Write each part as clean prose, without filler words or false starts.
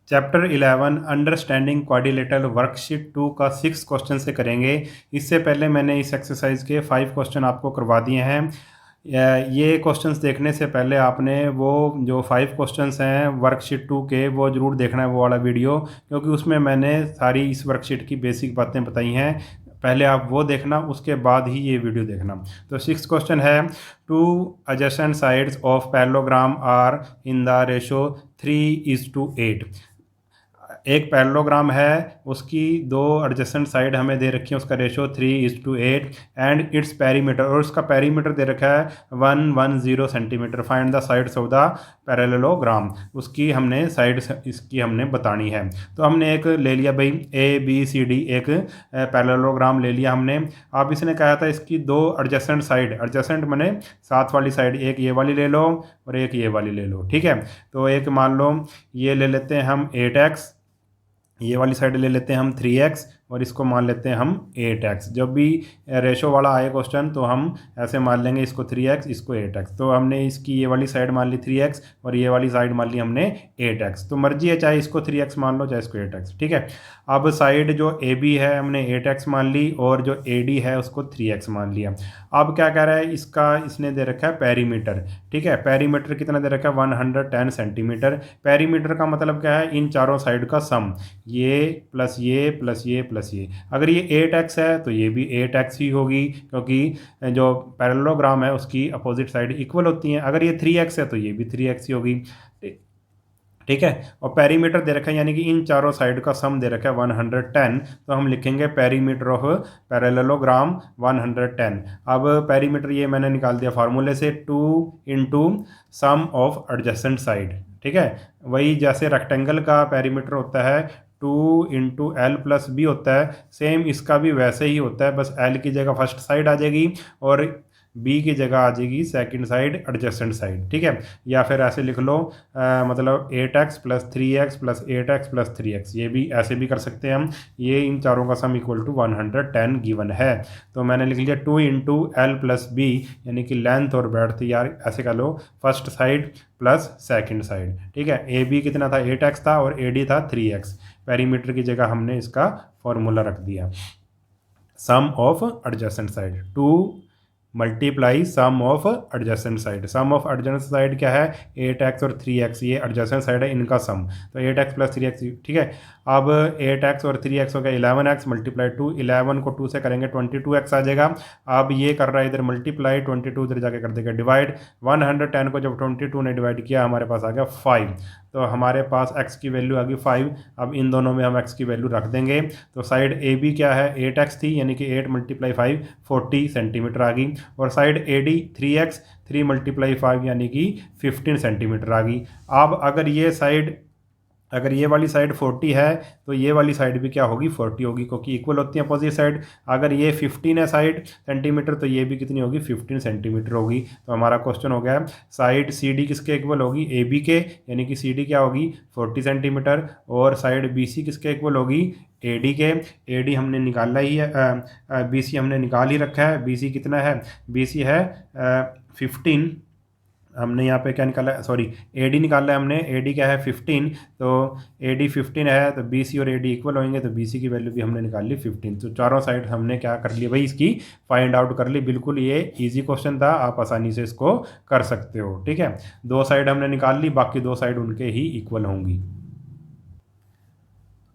Chapter 11 understanding quadrilateral worksheet 2 का 6 question से करेंगे। इससे पहले मैंने इस एक्सरसाइज के 5 क्वेश्चन आपको करवा दिए हैं। ये क्वेश्चंस देखने से पहले आपने वो जो 5 क्वेश्चंस हैं वर्कशीट 2 के वो ज़रूर देखना है, वो वाला वीडियो, क्योंकि उसमें मैंने सारी इस वर्कशीट की बेसिक बातें बताई हैं। पहले आप वो देखना, उसके बाद ही ये वीडियो देखना। तो 6 क्वेश्चन है, two adjacent sides of parallelogram are in the ratio 3:8। एक पैरेललोग्राम है, उसकी दो एडजेसेंट साइड हमें दे रखी है, उसका रेशो 3:8 एंड इट्स पेरीमीटर, और उसका पेरीमीटर दे रखा है 110 centimetre. Find the sides of the parallelogram, उसकी हमने साइड इसकी हमने बतानी है। तो हमने एक ले लिया भाई ABCD, एक पैरेललोग्राम ले लिया हमने। अब इसने कहा था इसकी दो एडजेसेंट साइड, एडजेसेंट माने साथ वाली साइड, एक ये वाली ले लो और एक ये वाली ले लो, ठीक है। तो एक मान लो ये ले लेते हैं हम 8x, ये वाली साइड ले लेते हैं हम 3x, और इसको मान लेते हैं हम 8x। जब भी रेशो वाला आए क्वेश्चन तो हम ऐसे मान लेंगे, इसको 3x इसको 8x। तो हमने इसकी ये वाली साइड मान ली 3x और ये वाली साइड मान ली हमने 8x। तो मर्जी है चाहे इसको 3x मान लो चाहे इसको 8x, ठीक है। अब साइड जो AB है हमने 8x मान ली और जो AD है उसको 3x मान लिया। अब क्या कह रहा है, इसका इसने दे रखा है पेरीमीटर, ठीक है। पेरीमीटर कितना दे रखा है 110 सेंटीमीटर। पेरीमीटर का मतलब क्या है, इन चारों साइड का सम, ये प्लस ये प्लस ये प्लस ये। अगर ये 8x है तो ये भी 8x ही होगी, क्योंकि जो पैरेललोग्राम है उसकी अपोजिट साइड इक्वल होती हैं। अगर ये 3x है तो ये भी 3x ही होगी, ठीक है। और पेरीमीटर दे रखा है, यानी कि इन चारों साइड का सम दे रखा है 110। तो हम लिखेंगे पेरीमीटर ऑफ पैरेललोग्राम 110। अब पेरीमीटर ये मैंने निकाल दिया फार्मूले से, 2 into sum of adjacent side, ठीक है। वही जैसे रेक्टेंगल का पेरीमीटर होता है 2 इंटू एल प्लस बी होता है, सेम इसका भी वैसे ही होता है, बस एल की जगह फर्स्ट साइड आ जाएगी और बी की जगह आ जाएगी सेकंड साइड एडजेसेंट साइड, ठीक है। या फिर ऐसे लिख लो मतलब 8x plus 3x plus 8x plus 3x, ये भी ऐसे भी कर सकते हैं हम। ये इन चारों का सम इक्वल टू 110 गिवन है। तो मैंने लिख लिया 2 इंटू एल प्लस बी, यानी कि लेंथ और ब्रेड्थ, यार ऐसे कर लो first side plus second side, ठीक है। ए बी कितना था 8x था और AD था 3x। पेरीमीटर की जगह हमने इसका फॉर्मूला रख दिया, sum of adjacent side 2 multiply sum of adjacent side. Sum of adjacent side क्या है 8x और 3x, ये एडजेसेंट साइड है, इनका सम। तो 8x प्लस 3x, ठीक है। अब 8x और 3x हो गया 11x मल्टीप्लाई 2, 11 को 2 से करेंगे 22x आ जाएगा। अब ये कर रहा है इधर मल्टीप्लाई, 22 इधर जाके कर देगा डिवाइड। 110 को जब 22 ने डिवाइड किया हमारे पास आ गया 5। तो हमारे पास x की वैल्यू आ गई 5। अब इन दोनों में हम x की वैल्यू रख देंगे। तो साइड AB क्या है 8x थी, यानी कि 8 मल्टीप्लाई 5 40 सेंटीमीटर आ गई। और साइड AD 3x, 3 मल्टीप्लाई 5 यानी कि 15 सेंटीमीटर आ गई। अब अगर ये वाली साइड 40 है तो ये वाली साइड भी क्या होगी 40 होगी, क्योंकि इक्वल होती है अपोजिट साइड। अगर ये 15 है साइड सेंटीमीटर तो ये भी कितनी होगी 15 सेंटीमीटर होगी। तो हमारा क्वेश्चन हो गया साइड CD किसके इक्वल होगी AB के, यानी कि CD क्या होगी 40 सेंटीमीटर। और साइड BC किसके इक्वल होगी AD के। AD हमने निकाला ही है, BC हमने निकाल ही रखा है। BC कितना है, BC है 15। हमने यहाँ पे क्या निकाला है, सॉरी AD निकाला है हमने, AD क्या है 15। तो AD 15 है तो BC और AD इक्वल होंगे, तो BC की वैल्यू भी हमने निकाल ली 15। तो चारों साइड हमने क्या कर लिया भाई, इसकी फाइंड आउट कर ली। बिल्कुल ये इजी क्वेश्चन था, आप आसानी से इसको कर सकते हो, ठीक है। दो साइड हमने निकाल ली, बाकी दो साइड उनके ही इक्वल होंगी।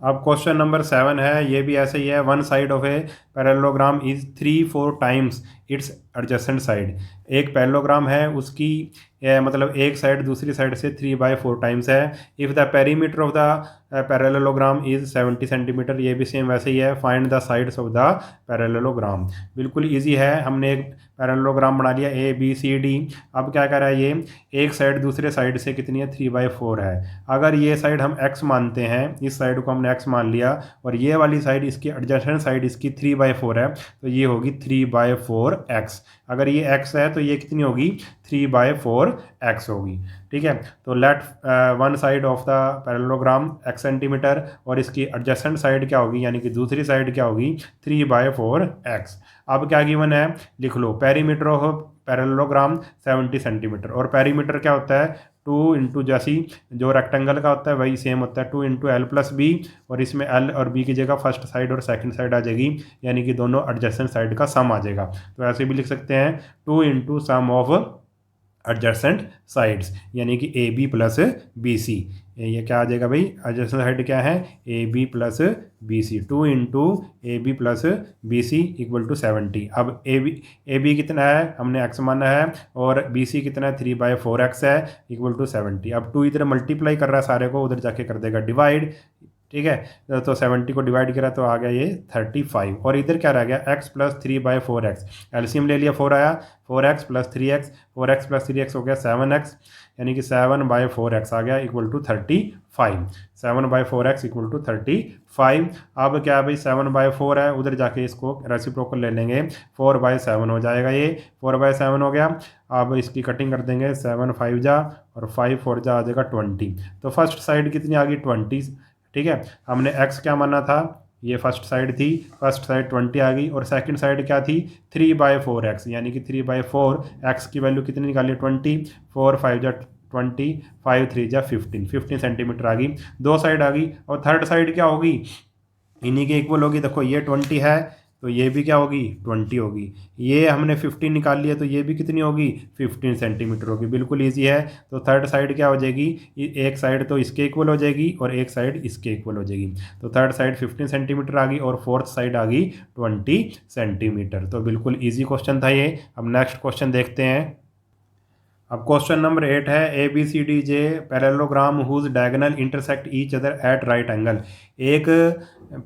अब क्वेश्चन नंबर 7 है, ये भी ऐसे ही है। One side of a parallelogram is 3-4 times it's adjacent side. एक पैरेललोग्राम है, उसकी मतलब एक साइड दूसरी साइड से 3/4 टाइम्स है। If the perimeter of the parallelogram is 70 centimetre, ये भी सेम वैसे ही है। Find the sides of the parallelogram. बिल्कुल ईजी है, हमने एक पैरेललोग्राम बना लिया ABCD। अब क्या कर रहा है, ये एक साइड दूसरे साइड से कितनी है 3/4 है। अगर ये साइड हम x मानते हैं, इस साइड को हमने x मान लिया, और ये वाली साइड इसकी एडजेसेंट साइड इसकी 3/4 है, तो ये होगी 3/4x। अगर ये x है तो ये कितनी होगी 3/4x होगी, ठीक है। तो let one side of the parallelogram x centimetre, और इसकी एडजेसेंट साइड क्या होगी, यानी कि दूसरी साइड क्या होगी 3/4x। अब क्या गिवन है लिख लो, पेरीमीटर ऑफ पैरेललोग्राम 70 सेंटीमीटर। और पेरीमीटर क्या होता है, 2 इंटू, जैसी जो रेक्टेंगल का होता है वही सेम होता है, 2 इंटू एल प्लस बी, और इसमें एल और बी की जगह फर्स्ट साइड और सेकंड साइड आ जाएगी, यानी कि दोनों एडजेसेंट साइड का सम आ जाएगा। तो ऐसे भी लिख सकते हैं 2 into sum of adjacent sides, यानी कि A B plus B C. ये क्या आ जाएगा भाई, एडजेसेंट साइड क्या है, A B plus B C. 2 into A B plus B C equal to 70। अब ए बी कितना है, हमने एक्स माना है, और बी सी कितना है, 3/4x है, इक्वल टू 70। अब 2 इधर मल्टीप्लाई कर रहा है सारे को, उधर जाके कर देगा डिवाइड, ठीक है। तो 70 को डिवाइड करा तो आ गया ये 35, और इधर क्या रह गया, x प्लस 3/4x, एलसीएम ले लिया, 4 आया, 4x plus 3x, 4x plus 3x हो गया 7x, यानी कि 7/4x आ गया equal to 35। 7/4x equal to 35। अब क्या है भाई, 7/4 है, उधर जाके इसको रेसिप्रोकल ले लेंगे, 4/7 हो जाएगा, ये 4/7 हो गया। अब इसकी कटिंग कर देंगे, 7 5 जा और 5 4 जा, आ जाएगा 20। तो फर्स्ट साइड कितनी आ गई, 20, ठीक है। हमने x क्या माना था, ये फर्स्ट साइड थी, फर्स्ट साइड 20 आ गई, और सेकंड साइड क्या थी, 3/4x, यानी कि 3/4, x की वैल्यू कितनी निकाली, 20, 4 5 जा 20, 5 3 जा 15 सेंटीमीटर आ गई, दो साइड आ गई। और थर्ड साइड क्या होगी, इन्हीं के इक्वल होगी। देखो ये 20 है तो ये भी क्या होगी, 20 होगी। ये हमने 15 निकाल लिया तो ये भी कितनी होगी, 15 सेंटीमीटर होगी। बिल्कुल ईजी है। तो थर्ड साइड क्या हो जाएगी, एक साइड तो इसके इक्वल हो जाएगी और एक साइड इसके इक्वल हो जाएगी। तो थर्ड साइड 15 सेंटीमीटर आ गई और फोर्थ साइड आ गई 20 सेंटीमीटर। तो बिल्कुल ईजी क्वेश्चन था ये। अब नेक्स्ट क्वेश्चन देखते हैं। अब क्वेश्चन नंबर 8 है, ए बी सी डी जे parallelogram whose diagonal intersect each other at right angle. एक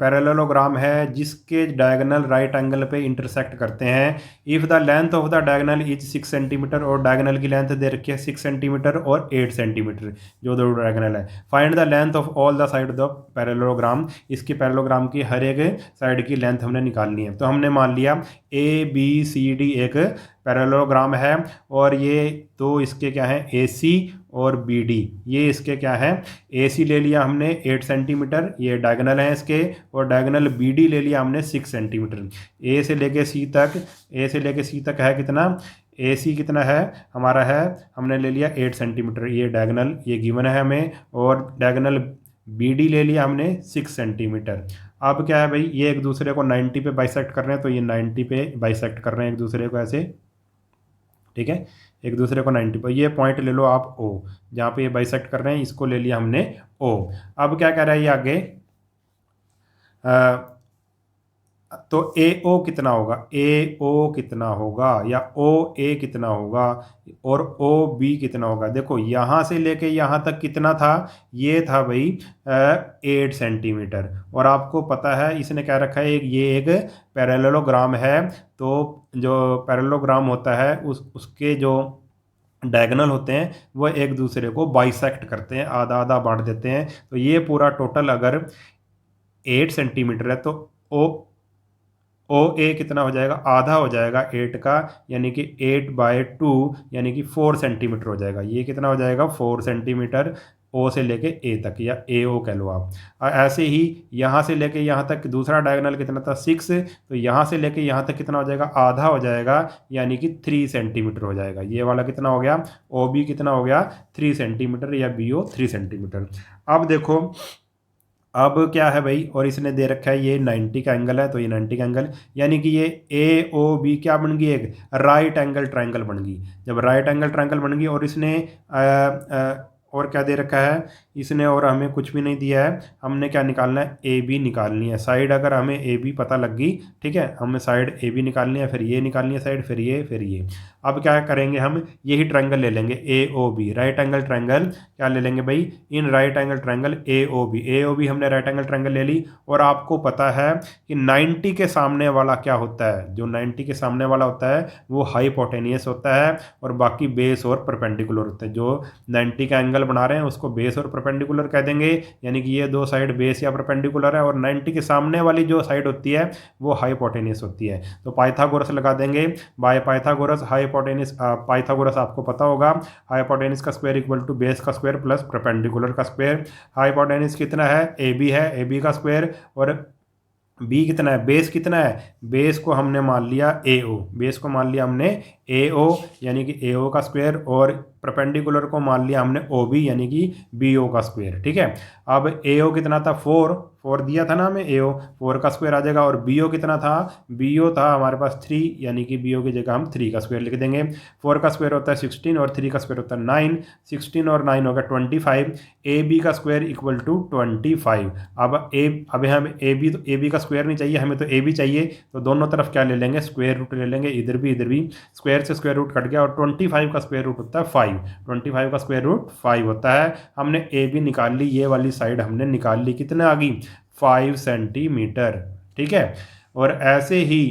पैरेललोग्राम है जिसके डायगोनल राइट एंगल पे इंटरसेक्ट करते हैं। If the length of the diagonal is 6 centimetre, और डायगोनल की लेंथ दे रखी है 6 सेंटीमीटर और 8 सेंटीमीटर, जो दो डायगोनल है। Find the length of all the side of the parallelogram. इसकी पैरेललोग्राम की हर एक साइड की लेंथ हमने निकालनी है। तो हमने मान लिया ए बी सी डी एक पैरेललोग्राम है, और ये दो इसके क्या है, ए सी और बी डी, ये इसके क्या है, ए सी ले लिया हमने 8 सेंटीमीटर, ये डायगोनल है इसके, और डायगोनल बी डी ले लिया हमने 6 सेंटीमीटर। ए से लेके सी तक, ए से लेके सी तक है कितना, ए सी कितना है हमारा है, हमने ले लिया 8 सेंटीमीटर, ये डायगोनल ये गिवन है हमें, और डायगोनल बी डी ले लिया हमने 6 सेंटीमीटर। अब क्या है भाई, ये एक दूसरे को 90 पे बाइसेक्ट कर रहे हैं, तो ये 90 पे बाइसेक्ट कर रहे हैं एक दूसरे को ऐसे, ठीक है, एक दूसरे को 90 पर। ये पॉइंट ले लो आप ओ, जहाँ पे ये बाइसेक्ट कर रहे हैं इसको ले लिया हमने ओ। अब क्या कह रहा है ये आगे, तो ए ओ कितना होगा, ए ओ कितना होगा, या ओ ए कितना होगा, और ओ बी कितना होगा। देखो यहाँ से लेके यहाँ तक कितना था, ये था भाई 8 सेंटीमीटर, और आपको पता है इसने क्या रखा है, ये एक पैरेललोग्राम है। तो जो पैरेललोग्राम होता है उसके जो डायगोनल होते हैं वो एक दूसरे को बाइसेक्ट करते हैं, आधा आधा बांट देते हैं। तो ये पूरा टोटल अगर 8 सेंटीमीटर है तो ओ ए कितना हो जाएगा, आधा हो जाएगा 8 का, यानी कि 8/2, यानी कि 4 सेंटीमीटर हो जाएगा। ये कितना हो जाएगा, 4 सेंटीमीटर, ओ से लेके ए तक, या ए ओ कह लो आप। और ऐसे ही यहाँ से लेके यहाँ तक दूसरा डायगोनल कितना था, 6, तो यहाँ से लेके यहाँ तक कितना हो जाएगा, आधा हो जाएगा, यानी कि 3 सेंटीमीटर हो जाएगा। ये वाला कितना हो गया, ओ बी कितना हो गया, 3 सेंटीमीटर, या बी ओ 3 सेंटीमीटर। अब देखो अब क्या है भाई, और इसने दे रखा है ये 90 का एंगल है, तो ये 90 का एंगल, यानी कि ये ए ओ बी क्या बन गई, एक राइट एंगल ट्रायंगल बन गई। जब राइट एंगल ट्रायंगल बन गई, और इसने और क्या दे रखा है इसने, और हमें कुछ भी नहीं दिया है, हमने क्या निकालना है, ए बी निकालनी है साइड। अगर हमें ए बी पता लग गई, ठीक है, हमें साइड ए बी निकालनी है, फिर ये निकालनी है साइड, फिर ये, फिर ये। अब क्या करेंगे, हम यही ट्रायंगल ले लेंगे A O B, right angle triangle क्या ले लेंगे भाई, in right angle triangle A O B. A O B हमने राइट एंगल ट्रायंगल ले ली, और आपको पता है कि 90 के सामने वाला क्या होता है, जो 90 के सामने वाला होता है वो हाइपोटेनियस होता है, और बाकी बेस और परपेंडिकुलर होता है। जो 90 का एंगल बना रहे हैं उसको बेस और परपेंडिकुलर कह देंगे, यानी कि ये दो साइड बेस या परपेंडिकुलर है, और 90 के सामने वाली जो साइड होती है वो हाइपोटेनियस होती है। तो पाइथागोरस लगा देंगे, बाय पाइथागोरस हाइपोटेनियस, पाइथागोरस आपको पता होगा, हाइपोटेनियस का स्क्वायर इक्वल टू बेस का स्क्वायर प्लस परपेंडिकुलर का स्क्वायर। हाइपोटेनियस कितना है, ए बी है, ए बी का स्क्वायर, और बी कितना है, बेस कितना है, बेस को हमने मान लिया ए ओ, बेस को मान लिया हमने ए ओ यानी कि ए ओ का स्क्वायर, और परपेंडिकुलर को मान लिया हमने ओ बी यानी कि बी ओ का स्क्वायर। ठीक है, अब ए ओ कितना था 4, 4 दिया था ना हमें, ए ओ 4 का स्क्वायर आ जाएगा, और बी ओ कितना था, बी ओ था हमारे पास 3 यानी कि बी ओ की जगह हम 3 का स्क्वायर लिख देंगे। 4 का स्क्वायर होता है 16 और 3 का स्क्वायर होता है 9, 16 और 9 होगा 25, ए बी का स्क्वायर इक्वल टू 25। अब हमें ए बी का स्क्वायर नहीं चाहिए, हमें तो ए बी चाहिए, तो दोनों तरफ क्या ले लेंगे, स्क्वायर रूट ले लेंगे, इधर भी स्क्वायर से स्क्वायर रूट कट गया, और 25 का स्क्वायर रूट होता है 5, 25 का स्क्वायर रूट 5 होता है। हमने ए बी निकाल ली, ये वाली साइड हमने निकाल ली, कितने आ गई 5 सेंटीमीटर। ठीक है, और ऐसे ही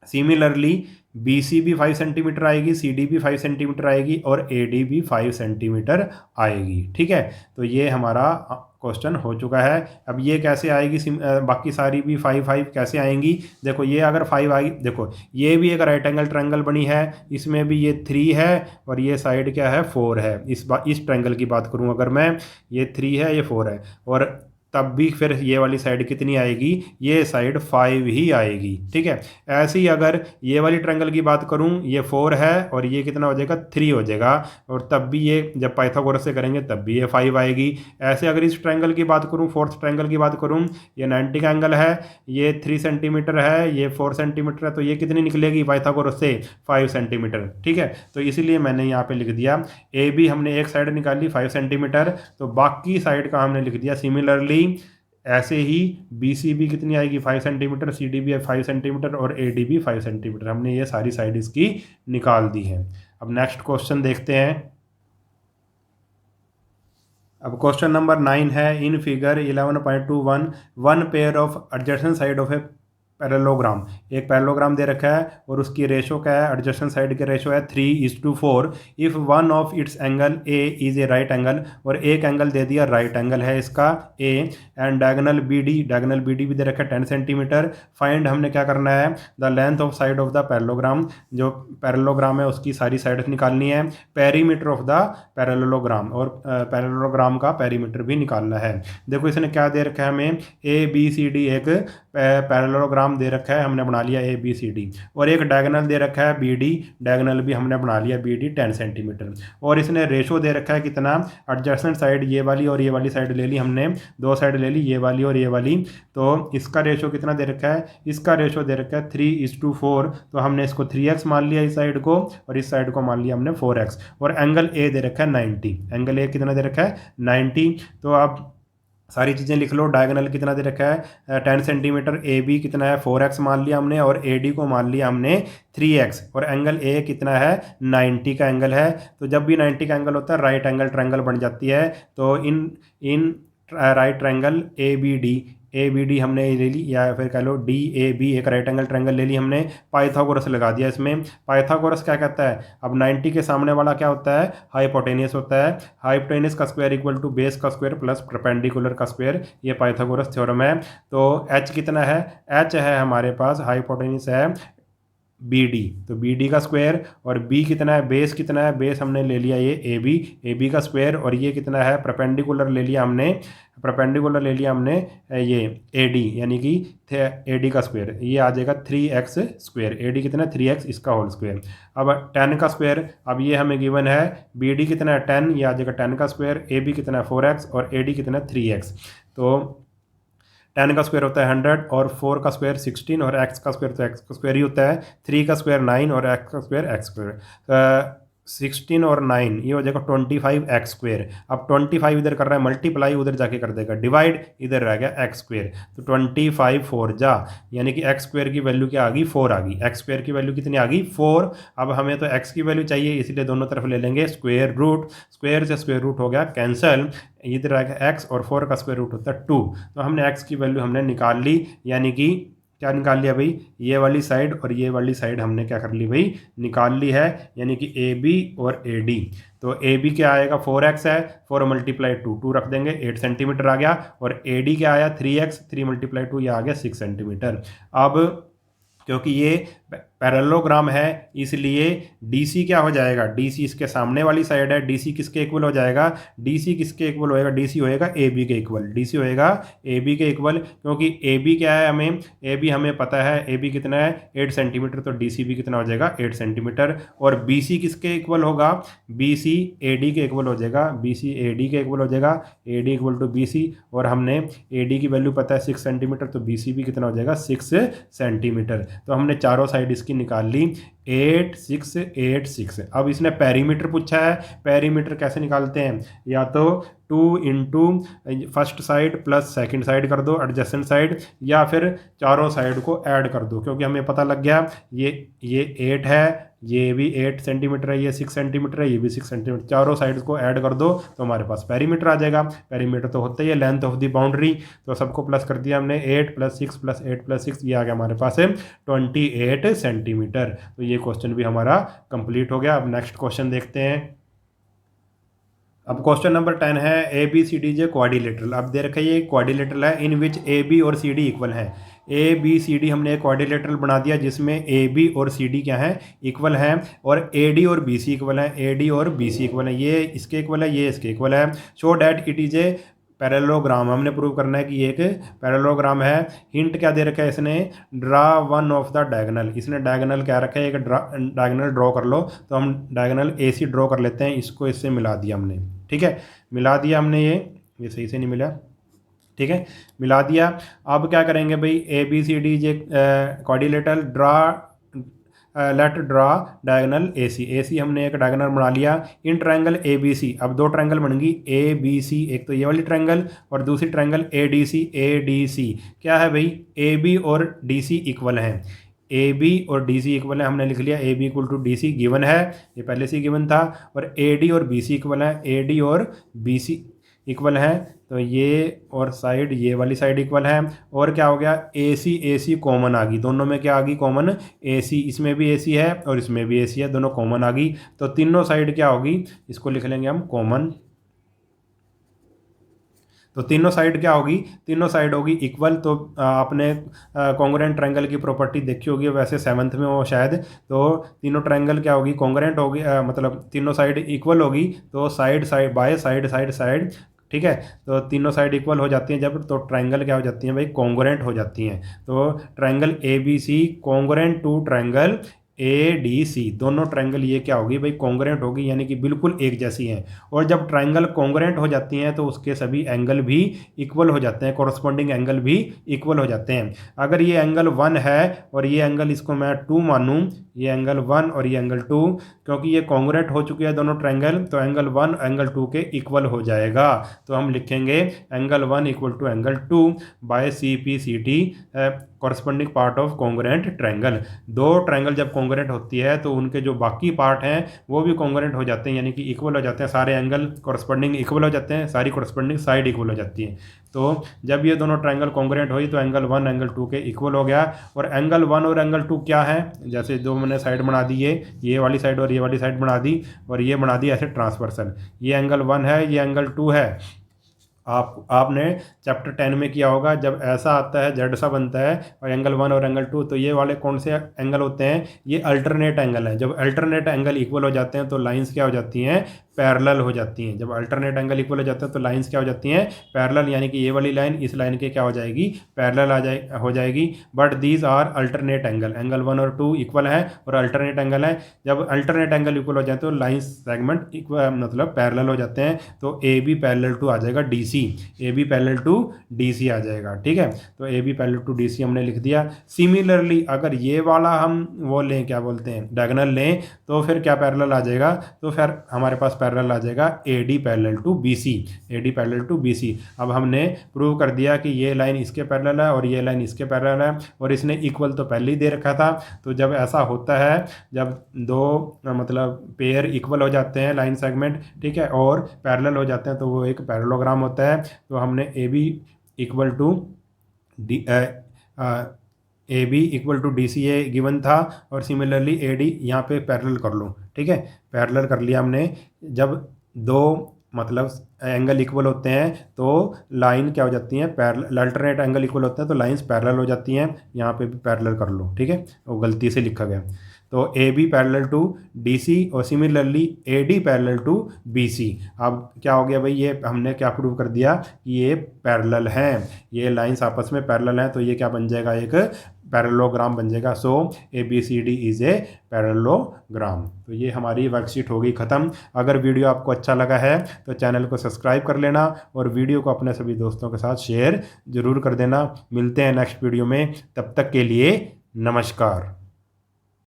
सिमिलरली बी सी भी 5 सेंटीमीटर आएगी, सी डी भी 5 सेंटीमीटर आएगी, और ए डी भी 5 सेंटीमीटर आएगी। ठीक है, तो ये हमारा क्वेश्चन हो चुका है। अब ये कैसे आएगी, बाकी सारी भी 5 कैसे आएंगी, देखो ये अगर 5 आएगी, देखो ये भी एक राइट एंगल ट्रायंगल बनी है, इसमें भी ये 3 है और ये साइड क्या है 4 है। इस ट्रायंगल की बात करूं अगर मैं, ये 3 है ये 4 है, और तब भी फिर ये वाली साइड कितनी आएगी, ये साइड 5 ही आएगी। ठीक है, ऐसे ही अगर ये वाली ट्रायंगल की बात करूं, ये 4 है और ये कितना हो जाएगा 3 हो जाएगा, और तब भी ये जब पाइथागोरस से करेंगे तब भी ये 5 आएगी। ऐसे अगर इस ट्रायंगल की बात करूं, फोर्थ ट्रायंगल की बात करूं, ये 90 का एंगल है, ये 3 सेंटीमीटर है, ये 4 सेंटीमीटर है, तो ये कितनी निकलेगी पाइथागोरस से 5 सेंटीमीटर। ठीक है, तो इसीलिए मैंने यहाँ पे लिख दिया ए बी, हमने एक साइड निकाली 5 सेंटीमीटर, तो बाकी साइड का हमने लिख दिया सिमिलरली। ऐसे ही बी सी बी कितनी आएगी 5 सेंटीमीटर, सी डी भी 5 सेंटीमीटर, और ए डी भी 5 सेंटीमीटर। हमने ये सारी साइड इसकी निकाल दी है। अब नेक्स्ट क्वेश्चन देखते हैं। अब क्वेश्चन नंबर 9 है, in figure 11.21 one pair of adjacent side of a parallelogram, एक पैरेललोग्राम दे रखा है और उसकी रेशो क्या है, एडजेसेंट साइड के रेशो है 3:4। If one of its angle A is a right angle, और एक एंगल दे दिया राइट एंगल है इसका ए, एंड डायगोनल बी डी भी दे रखा है 10 सेंटीमीटर। फाइंड, हमने क्या करना है, the length of side of the parallelogram, जो पैरेललोग्राम है उसकी सारी साइड निकालनी है। पेरीमीटर ऑफ द पैरेललोग्राम, और पैरेललोग्राम का पेरीमीटर भी निकालना है। देखो इसने क्या दे रखा है हमें, ए बी सी डी एक पैरेललोग्राम दे रखा है, हमने बना लिया ए बी सी डी, और एक डायगोनल दे रखा है बी डी, डायगोनल भी हमने बना लिया बी डी 10 सेंटीमीटर, और इसने रेशो दे रखा है कितना, एडजेसेंट साइड ये वाली और ये वाली साइड ले ली हमने, दो साइड ले ली ये वाली और ये वाली, तो इसका रेशो कितना दे रखा है, इसका रेशो दे रखा है 3:4, तो हमने इसको 3x मान लिया इस साइड को, और इस साइड को मान लिया हमने 4x, और एंगल ए दे रखा है 90, एंगल ए कितना दे रखा है 90। तो आप सारी चीज़ें लिख लो, डायगोनल कितना दे रखा है 10 सेंटीमीटर, ए बी कितना है 4x मान लिया हमने, और ए डी को मान लिया हमने 3x, और एंगल ए कितना है 90 का एंगल है। तो जब भी 90 का एंगल होता है राइट एंगल ट्रायंगल बन जाती है। तो in right triangle A B D हमने ले ली, या फिर कह लो डी ए बी, एक राइट एंगल ट्रायंगल ले ली हमने, पाइथागोरस लगा दिया इसमें। पाइथागोरस क्या कहता है, अब 90 के सामने वाला क्या होता है, हाइपोटेनियस होता है। हाइपोटेनियस का स्क्वायर इक्वल टू बेस का स्क्वायर प्लस परपेंडिकुलर का स्क्वायर, ये पाइथागोरस थ्योरम है। तो एच कितना है, एच है हमारे पास, हाइपोटेनियस है बी डी, तो बी डी का स्क्वायर, और बी कितना है, बेस कितना है, बेस हमने ले लिया ये ए बी का स्क्वायर, और ये कितना है परपेंडिकुलर ले लिया हमने, ये ए डी यानी कि ए डी का स्क्वायर, ये आ जाएगा 3x स्क्वायर, ए डी कितना है 3x, इसका होल स्क्वायर। अब 10 का स्क्वायर, अब ये हमें गिवन है, बी डी कितना है 10, ये आ जाएगा 10 का स्क्वायर, ए बी कितना है 4x, और ए डी कितना है 3x। तो 10 का स्क्वायर होता है 100, और 4 का स्क्वायर 16, और x का स्क्वायर तो x का स्क्वायर ही होता है, 3 का स्क्वायर 9, और x का स्क्वायर x स्क्वायर, 16 और 9 ये हो जाएगा 25x स्क्वायर। अब 25 इधर कर रहा है मल्टीप्लाई, उधर जाके कर देगा डिवाइड, इधर रह गया x स्क्वायर, तो 25 4 जा, यानी कि x स्क्वायर की वैल्यू क्या आ गई 4 आ गई, x स्क्वायर की वैल्यू कितनी आ गई 4। अब हमें तो x की वैल्यू चाहिए, इसीलिए दोनों तरफ ले लेंगे स्क्वायर रूट, स्क्वायर से स्क्वायर रूट हो गया कैंसल, इधर आ गया x, और 4 का स्क्वायर रूट होता है 2, तो हमने x की वैल्यू हमने निकाल ली, यानी कि क्या निकाल लिया भाई, ये वाली साइड और ये वाली साइड हमने क्या कर ली भाई, निकाल ली है, यानी कि ए बी और ए डी। तो ए बी क्या आएगा 4x है, 4 मल्टीप्लाई 2 रख देंगे 8 सेंटीमीटर आ गया, और ए डी क्या आया 3x, 3 मल्टीप्लाई 2 ये आ गया 6 सेंटीमीटर। अब क्योंकि ये पैरेललोग्राम है, इसलिए DC क्या हो जाएगा, DC इसके सामने वाली साइड है, DC किसके इक्वल हो जाएगा, DC किसके इक्वल होएगा, DC होएगा AB के इक्वल, DC होएगा AB के इक्वल, क्योंकि AB क्या है, AB हमें पता है, AB कितना है 8 सेंटीमीटर, तो DC भी कितना हो जाएगा 8 सेंटीमीटर। और BC किसके इक्वल होगा, BC AD के इक्वल हो जाएगा, BC AD के इक्वल हो जाएगा, AD इक्वल टू BC, और हमने AD की वैल्यू पता है 6 सेंटीमीटर, तो BC भी कितना हो जाएगा 6 सेंटीमीटर। तो हमने चारों साइड इसकी निकाल ली 8 6 8 6। अब इसने पेरीमीटर पूछा है, पेरीमीटर कैसे निकालते हैं, या तो 2 into first side plus second side कर दो एडजेसेंट साइड, या फिर चारों साइड को ऐड कर दो, क्योंकि हमें पता लग गया ये 8 है, ये भी 8 सेंटीमीटर है, ये 6 सेंटीमीटर है, ये भी 6 सेंटीमीटर, चारों साइड्स को ऐड कर दो तो हमारे पास पेरीमीटर आ जाएगा। पेरीमीटर तो होता ही है लेंथ ऑफ द बाउंड्री, तो सबको प्लस कर दिया हमने, 8 + 6 + 8 + 6, ये आ गया हमारे पास 28 सेंटीमीटर। तो ये क्वेश्चन भी हमारा कंप्लीट हो गया। अब नेक्स्ट क्वेश्चन देखते हैं। अब क्वेश्चन नंबर 10 है ABCD क्वाड्रिलेटरल। अब दे रखा है ये क्वाड्रिलेटरल है इन विच AB और CD इक्वल है। ABCD हमने एक क्वाड्रिलेटरल बना दिया जिसमें AB और CD क्या है, इक्वल है, और AD और BC इक्वल है, AD और BC इक्वल है, ये इसके इक्वल है, ये इसके इक्वल है। Show that it is a parallelogram, हमने प्रूव करना है कि ये एक पैरेललोग्राम है। हिंट क्या दे रखा है इसने, draw one of the diagonal, इसने डायगोनल क्या रखा है, एक डायगोनल ड्रॉ कर लो, तो हम डायगोनल AC ड्रॉ कर लेते हैं, इसको इससे मिला दिया हमने, ठीक है, मिला दिया हमने, ये सही से नहीं मिला, ठीक है, मिला दिया। अब क्या करेंगे भाई, ABCD quadrilateral draw let draw diagonal AC हमने एक डायगोनल बना लिया इन ट्रायंगल ABC। अब दो ट्रायंगल बन गई ABC, एक तो ये वाली ट्रायंगल और दूसरी ट्रायंगल ADC। क्या है भाई, AB और DC इक्वल हैं, AB और DC इक्वल है, हमने लिख लिया AB equal to DC given है, ये पहले से गिवन था, और AD और BC इक्वल है, AD और BC इक्वल है, तो ये और साइड, ये वाली साइड इक्वल है। और क्या हो गया, AC कॉमन आ गई, दोनों में क्या आ गई कॉमन, AC, इसमें भी AC है और इसमें भी AC है, दोनों कॉमन आ गई, तो तीनों साइड क्या होगी, इसको लिख लेंगे हम कॉमन। तो तीनों साइड क्या होगी, तीनों साइड होगी इक्वल। तो आपने कॉन्ग्रुएंट ट्रायंगल की प्रॉपर्टी देखी होगी वैसे 7th में हो शायद, तो तीनों ट्रायंगल क्या होगी, कॉन्ग्रुएंट होगी, मतलब तीनों साइड इक्वल होगी, तो साइड बाय साइड, ठीक है, तो तीनों साइड इक्वल हो जाती हैं जब, तो ट्रायंगल क्या हो जाती हैं भाई, कॉन्ग्रुएंट हो जाती हैं। तो triangle ABC congruent to triangle ADC, दोनों ट्रायंगल ये क्या होगी भाई, कॉन्ग्रुएंट होगी, यानी कि बिल्कुल एक जैसी हैं। और जब ट्रायंगल कॉन्ग्रुएंट हो जाती हैं तो उसके सभी एंगल भी इक्वल हो जाते हैं, कॉरस्पॉन्डिंग एंगल भी इक्वल हो जाते हैं। अगर ये एंगल 1 है और ये एंगल इसको मैं 2 मानूं, ये एंगल 1 और ये एंगल 2, क्योंकि ये कॉन्ग्रुएंट हो चुके हैं दोनों ट्रायंगल, तो एंगल 1 एंगल 2 के इक्वल हो जाएगा। तो हम लिखेंगे angle 1 equal to angle 2 by CPCT corresponding part of congruent triangle. दो ट्रायंगल जब कॉन्ग्रुएंट होती है तो उनके जो बाकी पार्ट हैं वो भी कॉन्ग्रुएंट हो जाते हैं, यानी कि इक्वल हो जाते हैं, सारे एंगल कॉरस्पॉन्डिंग इक्वल हो जाते हैं, सारी कॉरस्पॉन्डिंग साइड इक्वल हो जाती है। तो जब ये दोनों ट्रायंगल कॉन्ग्रुएंट हुई तो एंगल 1 एंगल 2 के इक्वल हो गया। और एंगल 1 और एंगल 2 क्या है, जैसे दो मैंने साइड बना दी, ये वाली साइड और ये वाली साइड बना दी, और ये बना दी ऐसे ट्रांसवर्सल, ये एंगल 1 है, ये एंगल 2 है। आपने चैप्टर 10 में किया होगा, जब ऐसा आता है जेड सा बनता है और एंगल 1 और एंगल 2, तो ये वाले कौन से एंगल होते हैं, ये अल्टरनेट एंगल है। जब अल्टरनेट एंगल इक्वल हो जाते हैं तो लाइंस क्या हो जाती हैं, पैरेलल हो जाती हैं। जब अल्टरनेट एंगल इक्वल हो जाते हैं तो लाइंस क्या हो जाती हैं, पैरेलल, यानी कि ये वाली लाइन इस लाइन के क्या हो जाएगी, पैरेलल हो जाएगी। But these are alternate angle, angle 1 और 2 इक्वल है और अल्टरनेट एंगल है। जब अल्टरनेट एंगल इक्वल हो जाते हैं तो लाइंस सेगमेंट मतलब पैरेलल हो जाते हैं, तो AB पैरेलल टू आ जाएगा DC, AB parallel to DC आ जाएगा, ठीक है। तो AB पैरेलल टू DC हमने लिख दिया। सिमिलरली अगर ये वाला हम वो लें, क्या बोलते हैं, डायगोनल लें, तो फिर क्या पैरेलल आ जाएगा, तो फिर हमारे पास पैरेलल आ जाएगा AD parallel to BC, AD parallel to BC। अब हमने प्रूव कर दिया कि ये लाइन इसके पैरेलल है और ये लाइन इसके पैरेलल है, और इसने इक्वल तो पहले ही दे रखा था। तो जब ऐसा होता है, जब दो मतलब पेयर इक्वल हो जाते हैं लाइन सेगमेंट, ठीक है, और पैरेलल हो जाते हैं, तो वो एक पैरेललोग्राम होता है। तो हमने AB इक्वल टू DC ये गिवन था, और सिमिलरली AD यहाँ पे पैरेलल कर लो, ठीक है, पैरेलल कर लिया हमने। जब दो मतलब एंगल इक्वल होते हैं तो लाइन क्या हो जाती है, पैरेलल, अल्टरनेट एंगल इक्वल होते हैं तो लाइंस पैरेलल हो जाती हैं। यहाँ पे भी पैरेलल कर लो, ठीक है, वो गलती से लिखा गया। तो A B parallel to D C और similarly A D parallel to B C. अब क्या हो गया भाई, ये हमने क्या प्रूव कर दिया कि ये पैरेलल हैं, ये लाइंस आपस में पैरेलल हैं, तो ये क्या बन जाएगा, एक पैरेललोग्राम बन जाएगा। So A B C D is a parallelogram. तो ये हमारी वर्कशीट हो गई ख़त्म। अगर वीडियो आपको अच्छा लगा है तो चैनल को सब्सक्राइब कर लेना और वीडियो को अपने सभी दोस्तों के साथ शेयर ज़रूर कर देना। मिलते हैं नेक्स्ट वीडियो में, तब तक के लिए नमस्कार।